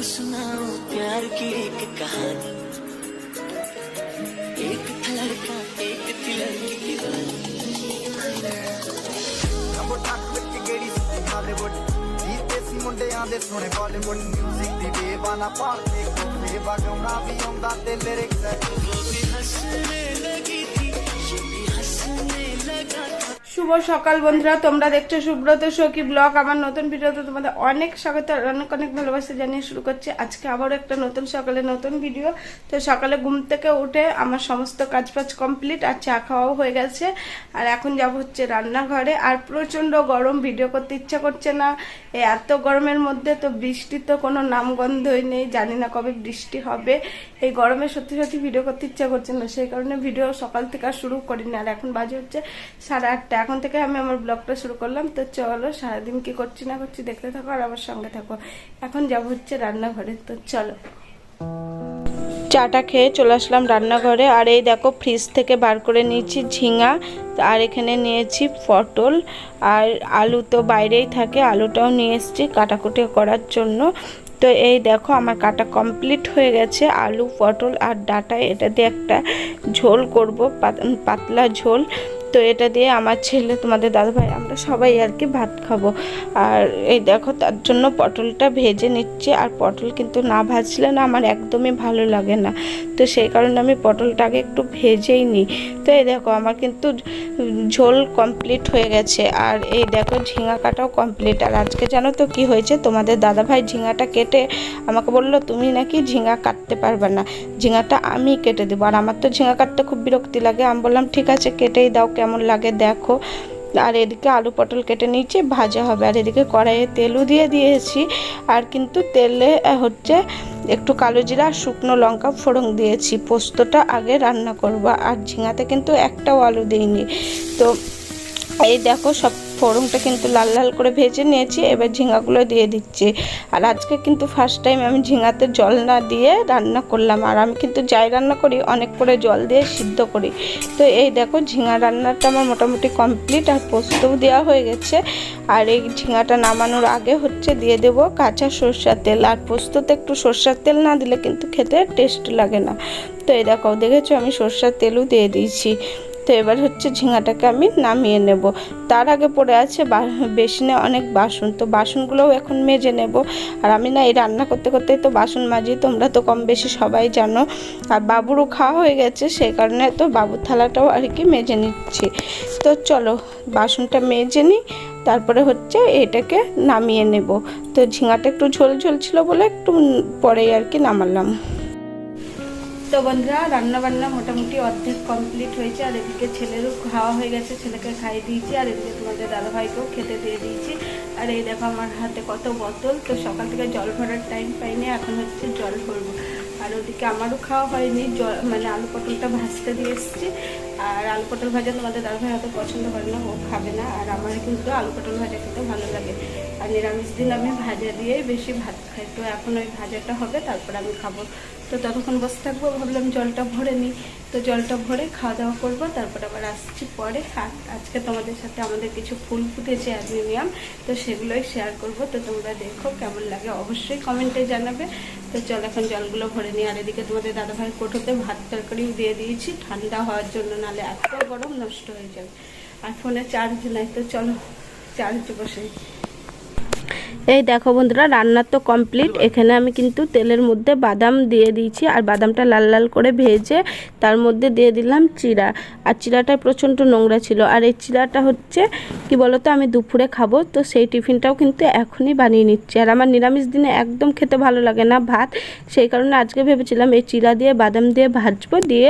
सुनाओ प्यार की एक कहानी। एक था लड़का एक थी लड़की की मुंडियां दे सोने बॉलीवुड म्यूजिक दी बेबाना पालते को बेबागौना भी आंदा ते लिरिक्स वो भी हंसने लगी थी ये भी हंसने लगा था। শুভ সকাল বন্ধুরা, তোমরা দেখছো সুব্রত সখী ব্লগ। আমার নতুন ভিডিওতে তোমাদের অনেক স্বাগত, অনেক অনেক ভালোবাসা জানিয়ে শুরু করছি আজকে আবারও একটা নতুন সকালে নতুন ভিডিও। তো সকালে ঘুম থেকে উঠে আমার সমস্ত কাজবাজ কমপ্লিট আর চা খাওয়াও হয়ে গেছে। আর এখন যাব হচ্ছে রান্নাঘরে। আর প্রচণ্ড গরম, ভিডিও করতে ইচ্ছা করছে না এই এত গরমের মধ্যে। তো বৃষ্টির তো কোনো নামগন্ধই নেই, জানি না কবে বৃষ্টি হবে। এই গরমে সত্যি সত্যি ভিডিও করতে ইচ্ছা করছে না, সেই কারণে ভিডিও সকাল থেকে আর শুরু করিনি। আর এখন বাজে হচ্ছে 8:30, এখন থেকে আমি আমার ব্লগটা শুরু করলাম। তো চলো সারাদিন কি করছি না করছি দেখতে থাকো আর আমার সঙ্গে থাকো। এখন যাব হচ্ছে রান্নাঘরে, তো চলো। চাটা খেয়ে চলে আসলাম রান্নাঘরে। আর এই দেখো ফ্রিজ থেকে বার করে নিয়েছি ঝিঙা, আর এখানে নিয়েছি পটল আর আলু, তো বাইরেই থাকে, আলুটাও নিয়ে এসেছি কাটাকুটি করার জন্য। তো এই দেখো আমার কাটা কমপ্লিট হয়ে গেছে। আলু পটল আর ডাঁটা, এটা দিয়ে একটা ঝোল করব, পাতলা ঝোল। তো এটা দিয়ে আমার ছেলে, তোমাদের দাদাভাই, আমরা সবাই আর কি ভাত খাবো। আর এই দেখো তার জন্য পটলটা ভেজে নিচ্ছি। আর পটল কিন্তু না ভাজলে না আমার একদমই ভালো লাগে না, তো সেই কারণে আমি পটলটাকে একটু ভেজেই নিই। তো এই দেখো আমার কিন্তু ঝোল কমপ্লিট হয়ে গেছে। আর এই দেখো ঝিঙা কাটাও কমপ্লিট। আর আজকে জানো তো কি হয়েছে, তোমাদের দাদাভাই ঝিঙাটা কেটে আমাকে বললো তুমি নাকি ঝিঙা কাটতে পারবে না, ঝিঙাটা আমি কেটে দেবো। আর আমার তো ঝিঙা কাটতে খুব বিরক্তি লাগে। আমি বললাম ঠিক আছে কেটেই দাও, কেমন লাগে দেখো। আর এদিকে আলু পটল কেটে নিয়েছি, ভাজা হবে। আর এদিকে কড়াইয়ে তেলও দিয়ে দিয়েছি। আর কিন্তু তেলে হচ্ছে একটু কালো জিরা আর শুকনো লঙ্কা ফোড়ন দিয়েছি, পোস্তটা আগে রান্না করব। আর ঝিঙাতে কিন্তু একটাও আলু দিইনি। তো এই দেখো সব ফোড়নটা কিন্তু লাল লাল করে ভেজে নিয়েছি, এবার ঝিঙাগুলো দিয়ে দিচ্ছি। আর আজকে কিন্তু ফার্স্ট টাইম আমি ঝিঙাতে জল না দিয়ে রান্না করলাম। আর আমি কিন্তু যাই রান্না করি অনেক করে জল দিয়ে সিদ্ধ করি। তো এই দেখো ঝিঙা রান্নাটা আমার মোটামুটি কমপ্লিট। আর পোস্তও দেওয়া হয়ে গেছে। আর এই ঝিঙাটা নামানোর আগে হচ্ছে দিয়ে দেব কাঁচা সরষের তেল। আর পোস্ততে একটু সরষের তেল না দিলে কিন্তু খেতে টেস্ট লাগে না। তো এই দেখো দেখেছো আমি সরষের তেলও দিয়ে দিয়েছি। তো এবার হচ্ছে ঝিঙাটাকে আমি নামিয়ে নেব। তার আগে পড়ে আছে বেসিনে অনেক বাসন, তো বাসনগুলোও এখন মেজে নেব। আর আমি না এই রান্না করতে করতেই তো বাসন মাজি, তোমরা তো কম বেশি সবাই জানো। আর বাবুরও খাওয়া হয়ে গেছে, সেই কারণে তো বাবুর থালাটাও আর কি মেজে নিচ্ছি। তো চলো বাসনটা মেজে নিই, তারপরে হচ্ছে এটাকে নামিয়ে নেব। তো ঝিঙাটা একটু ঝোল ঝোল ছিল বলে একটু পরেই আর কি নামালাম। তো বন্ধুরা রান্না বান্না মোটামুটি অর্ধেক কমপ্লিট হয়েছে। আর এদিকে ছেলেরও খাওয়া হয়ে গেছে, ছেলেকে খাইয়ে দিয়েছি। আর এদিকে তোমাদের দাদাভাইকেও খেতে দিয়ে দিয়েছি। আর এই দেখো আমার হাতে কত বোতল, তো সকাল থেকে জল ভরার টাইম পাইনি, এখন হচ্ছে জল ভরবো। আর ওদিকে আমারও খাওয়া হয়নি, মানে আলু পটলটা ভাজতে দিয়ে এসেছি। আর আলু পটল ভাজা তোমাদের দাদাভাই হয়তো পছন্দ করে না, ও খাবে না। আর আমার কিন্তু আলু পটল ভাজা খেতে ভালো লাগে। আর নিরামিষ দিন আমি ভাজা দিয়েই বেশি ভাত খাই। তো এখন ওই ভাজাটা হবে, তারপর আমি খাবো। তো ততক্ষণ বসে থাকবো, ভাবলাম জলটা ভরে নিই। তো জলটা ভরে খাওয়া দাওয়া করবো, তারপর আবার আসছি পরে। আর আজকে তোমাদের সাথে আমাদের কিছু ফুল ফুটেছে অ্যাডমিনিয়াম, তো সেগুলোই শেয়ার করব। তো তোমরা দেখো কেমন লাগে অবশ্যই কমেন্টে জানাবে। তো চল এখন জলগুলো ভরে নিই। আর এদিকে তোমাদের দাদাভাই কোটোতে ভাত তরকারিও দিয়ে দিয়েছি ঠান্ডা হওয়ার জন্য, নাহলে এত গরম নষ্ট হয়ে যাবে। আর ফোনে চার্জ নাই, তো চলো চার্জে বসে। এই দেখো বন্ধুরা রান্না তো কমপ্লিট। এখানে আমি কিন্তু তেলের মধ্যে বাদাম দিয়ে দিয়েছি। আর বাদামটা লাল লাল করে ভেজে তার মধ্যে দিয়ে দিলাম চিড়া। আর চিড়াটা প্রচণ্ড নোংরা ছিল। আর এই চিড়াটা হচ্ছে কি বলতো আমি দুপুরে খাবো, তো সেই টিফিনটাও কিন্তু এখনই বানিয়ে নিচ্ছি। আর আমার নিরামিষ দিনে একদম খেতে ভালো লাগে না ভাত, সেই কারণে আজকে ভেবেছিলাম এই চিড়া দিয়ে বাদাম দিয়ে ভাজবো, দিয়ে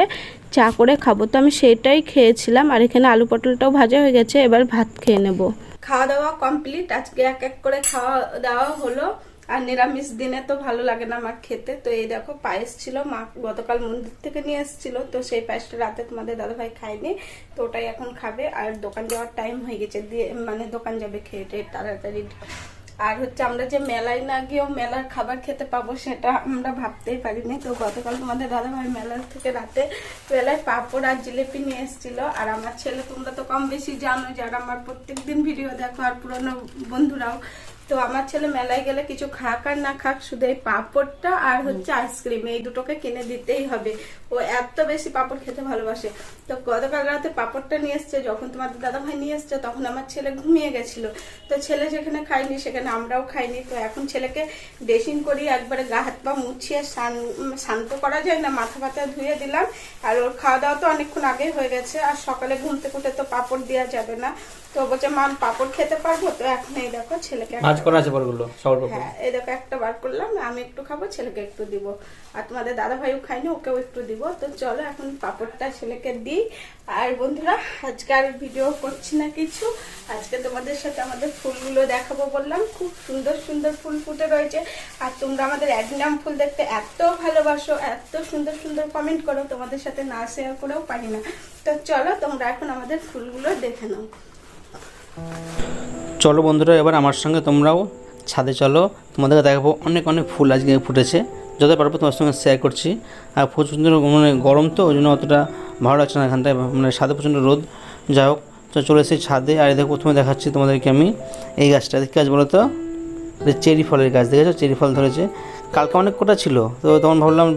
চা করে খাবো। তো আমি সেটাই খেয়েছিলাম। আর এখানে আলু পটলটাও ভাজা হয়ে গেছে, এবার ভাত খেয়ে নেব। খাওয়া দাওয়া কমপ্লিট, আজকে এক এক করে খাওয়া দাওয়া হলো। আর নিরামিষ দিনে তো ভালো লাগে না আমার খেতে। তো এই দেখো পায়েস ছিল, মা গতকাল মন্দির থেকে নিয়ে এসেছিল, তো সেই পায়েসটা রাতে তোমাদের দাদাভাই খায়নি, তো ওটাই এখন খাবে। আর দোকান যাওয়ার টাইম হয়ে গেছে, দিয়ে মানে দোকান যাবে খেয়ে তাড়াতাড়ি। আর হচ্ছে আমরা যে মেলায় না গিয়েও মেলার খাবার খেতে পাবো সেটা আমরা ভাবতেই পারিনি। তো গতকাল তোমাদের দাদাভাই মেলার থেকে রাতে মেলায় পাঁপড় আর জিলিপি নিয়ে এসেছিল। আর আমার ছেলে, তোমরা তো কম বেশি জানো যারা আমার প্রত্যেকদিন ভিডিও দেখো আর পুরনো বন্ধুরাও, তো আমার ছেলে মেলায় গেলে কিছু খাক আর না খাক, শুধু এই পাঁপড়টা আর হচ্ছে আইসক্রিম, এই দুটোকে কিনে দিতেই হবে। ও এত বেশি পাঁপড় খেতে ভালোবাসে। তো গতকাল রাতে পাঁপড়টা নিয়ে এসছে, যখন তোমাদের দাদা ভাই নিয়ে এসছে তখন আমার ছেলে ঘুমিয়ে গেছিল। তো ছেলে যেখানে খাইনি সেখানে আমরাও খাইনি। তো এখন ছেলেকে ড্রেসিং করি, একবারে গা হাত পা মুছিয়ে শান্ত করা যায় না, মাথা ব্যথা ধুয়ে দিলাম। আর ওর খাওয়া দাওয়া তো অনেকক্ষণ আগেই হয়ে গেছে, আর সকালে ঘুম থেকে উঠে তো পাঁপড় দেওয়া যাবে না। তো বলছে মা পাঁপড় খেতে পারবো? তো এখন এই দেখো ছেলেকে হ্যাঁ এই দেখো একটা বার করলাম, আমি একটু খাবো, ছেলেকে একটু দিব, আর তোমাদের দাদা ভাইও খাইনি, ওকেও একটু দিব। তো চলো এখন পাঁপড়টা ছেলেকে দিই। আর বন্ধুরা আজকে আর ভিডিও করছি না কিছু, আজকে তোমাদের সাথে আমাদের ফুলগুলো দেখাবো বললাম। খুব সুন্দর সুন্দর ফুল ফুটে রয়েছে, আর তোমরা আমাদের অ্যাডিনিয়াম ফুল দেখতে এত ভালোবাসো, এত সুন্দর সুন্দর কমেন্ট করো, তোমাদের সাথে না শেয়ার করেও পারি না। তো চলো তোমরা এখন আমাদের ফুলগুলো দেখে নাও। চলো বন্ধুরা, এবার আমার সঙ্গে তোমরাও ছাদে চলো, তোমাদেরকে দেখাবো অনেক অনেক ফুল আজকে ফুটেছে, যত পারবো তোমার সঙ্গে শেয়ার করছি। আর প্রচণ্ড মানে গরম তো, ওই জন্য অতটা ভালো লাগছে না এখানটায়, মানে ছাদে প্রচণ্ড রোদ। যাই হোক, তো চলে এসেছি ছাদে। আর দেখো প্রথমে দেখাচ্ছি তোমাদেরকে আমি এই গাছটা, দেখি গাছ বলো তো, চেরি ফলের গাছ, দেখেছো চেরি ফল ধরেছে। কালকে অনেক কটা ছিল, তো তখন ভাবলাম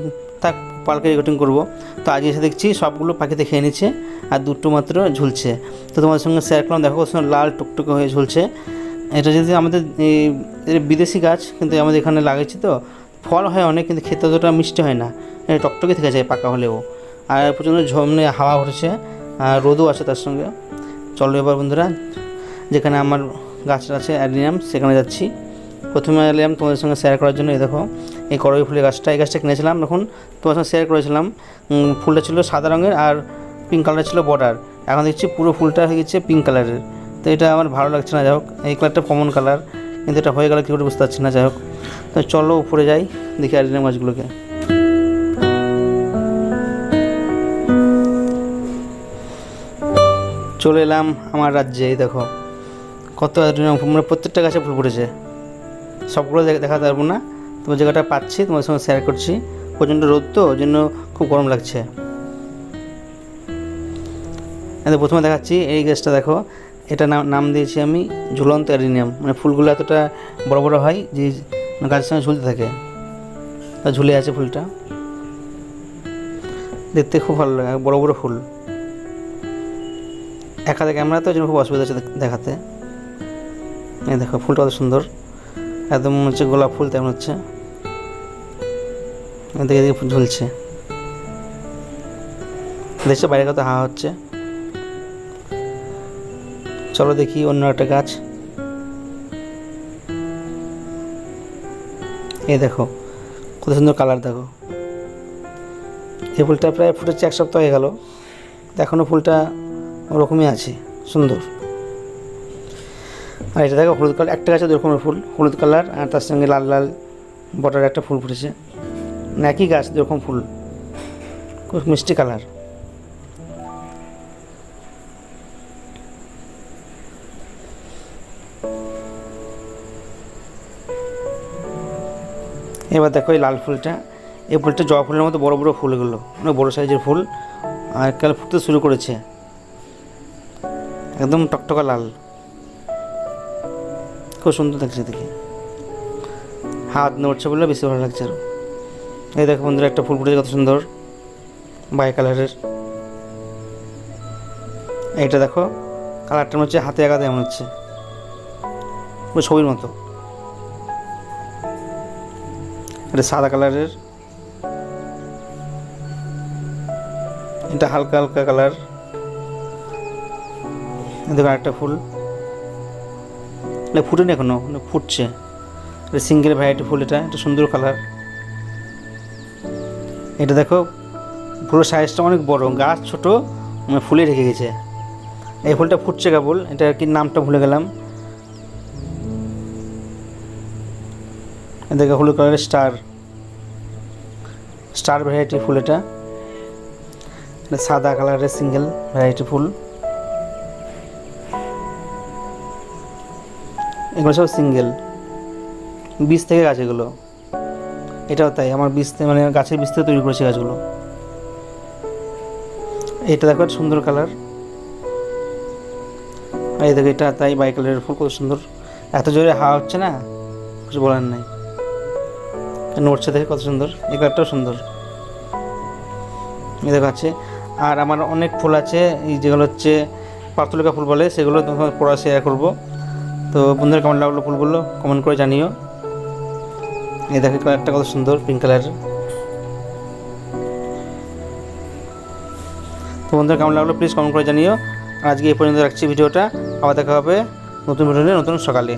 থাক পালকে রেকর্ডিং করবো। তো আজকে এসে দেখছি সবগুলো পাখিতে খেয়ে নিচ্ছে, আর দুটো মাত্র ঝুলছে। তো তোমাদের সঙ্গে শেয়ার করলাম, দেখো লাল টুকটুকে হয়ে ঝুলছে। এটা যদি আমাদের বিদেশি গাছ, কিন্তু আমাদের এখানে লাগাইছি, তো ফল হয় অনেক, কিন্তু খেতে অতটা মিষ্টি হয় না, টকটকে থেকে যায় পাকা হলেও। আর প্রচণ্ড ঝমনে হাওয়া উঠেছে, আর রোদও আছে তার সঙ্গে। চলো এবার বন্ধুরা, যেখানে আমার গাছটা আছে অ্যাডিনিয়াম, সেখানে যাচ্ছি। প্রথমে এলাম তোমাদের সঙ্গে শেয়ার করার জন্য। এই দেখো এই করবী ফুলের গাছটা, এই গাছটা কিনেছিলাম, এখন তোমার সঙ্গে শেয়ার করেছিলাম। ফুলটা ছিল সাদা রঙের আর পিঙ্ক কালার ছিল বর্ডার, এখন দেখছি পুরো ফুলটা হয়ে গেছে পিঙ্ক কালারের। তো এটা আমার ভালো লাগছে না, যাই হোক এই কালারটা কমন কালার, কিন্তু এটা হয়ে গেল কী করে বুঝতে পারছি না। যাই হোক, তো চলো উপরে যাই, দেখি অ্যাডিনিয়াম গাছগুলোকে। চলে এলাম আমার রাজ্যে। এই দেখো কত অ্যাডিনিয়াম, মানে প্রত্যেকটা গাছে ফুল ফুটেছে, সবগুলো দেখাতে পারবো না, তোমার জায়গাটা পাচ্ছি তোমার সঙ্গে শেয়ার করছি। প্রচণ্ড রোদ তো, ওই জন্য খুব গরম লাগছে। প্রথমে দেখাচ্ছি এই গাছটা, দেখো এটা নাম দিয়েছি আমি ঝুলন্ত অ্যাডিনিয়াম, মানে ফুলগুলো এতটা বড় বড় হয় যে গাছের সঙ্গে ঝুলতে থাকে, তা ঝুলে আছে ফুলটা, দেখতে খুব ভালো লাগে, বড় বড় ফুল। একা ক্যামেরা তো ওই জন্য খুব অসুবিধা হচ্ছে দেখাতে। এই দেখো ফুলটা কত সুন্দর, একদম হচ্ছে গোলাপ ফুল তেমন হচ্ছে, এদিকে এদিকে ঝুলছে। দেখছো বাইরে কত হাওয়া হচ্ছে। চলো দেখি অন্য একটা গাছ। এই দেখো কত সুন্দর কালার, দেখো এই ফুলটা প্রায় ফুটেছে 1 সপ্তাহ হয়ে গেল, এখনও ফুলটা ওরকমই আছে, সুন্দর। আর এটা দেখো হলুদ কালার, একটা গাছে 2 রকমের ফুল, হলুদ কালার আর তার সঙ্গে লাল লাল বর্ডার একটা ফুল ফুটেছে, একই গাছ 2 রকম ফুল, খুব মিষ্টি কালার। এবার দেখো এই লাল ফুলটা, এই ফুলটা জবা ফুলের মতো বড় বড় ফুলগুলো, অনেক বড় সাইজের ফুল, আর কাল ফুটতে শুরু করেছে, একদম টকটকা লাল, খুব সুন্দর লাগছে দেখে, হাত নড়ছে বলে বেশি ভালো লাগছে। আর এই দেখো বন্ধুরা একটা ফুল ফুটেছে কত সুন্দর বাই কালারের। এইটা দেখো কালারটা মনে হচ্ছে হাতে আগাতে এমন হচ্ছে, পুরো ছবির মতো। এটা সাদা কালারের, এটা হালকা হালকা কালার। দেখো আরেকটা ফুল, এটা ফুটেনি এখনো, ফুটছে, এটা সিঙ্গেল ভ্যারাইটি ফুল, এটা একটা সুন্দর কালার। এটা দেখো পুরো সাইজটা অনেক বড়, গাছ ছোট, ফুলে রেখে গেছে। এই ফুলটা ফুটছে কেবল, এটা কি নামটা ভুলে গেলাম। দেখো হলুদ কালারের স্টার ভ্যারাইটি ফুল, এটা সাদা কালারের সিঙ্গেল ভ্যারাইটি ফুল, এগুলো সব সিঙ্গেল, বীজ থেকে গাছ এগুলো। এটাও তাই, আমার বীজ মানে গাছের বীজ থেকে তৈরি করেছে গাছগুলো। এটা দেখো সুন্দর কালার, এই দেখো এটা তাই বাই কালারের ফুল, কত সুন্দর, এত জোরে হাওয়া হচ্ছে না, কিছু বলার নেই। নড়ছে দেখে কত সুন্দর, এই কালারটাও সুন্দর, এই দেখো আছে। আর আমার অনেক ফুল আছে, এই যেগুলো হচ্ছে পার্থলিকা ফুল বলে, সেগুলো তোমার পড়া শেয়ার করবো। তো বন্ধুরা কেমন লাগলো ফুলগুলো কমেন্ট করে জানিও। এই দেখো কালারটা কত সুন্দর, পিঙ্ক কালারের। তো বন্ধুরা কেমন লাগলো প্লিজ কমেন্ট করে জানিও। আজকে এই পর্যন্ত রাখছি ভিডিওটা, আবার দেখা হবে নতুন ভিডিও নিয়ে নতুন সকালে।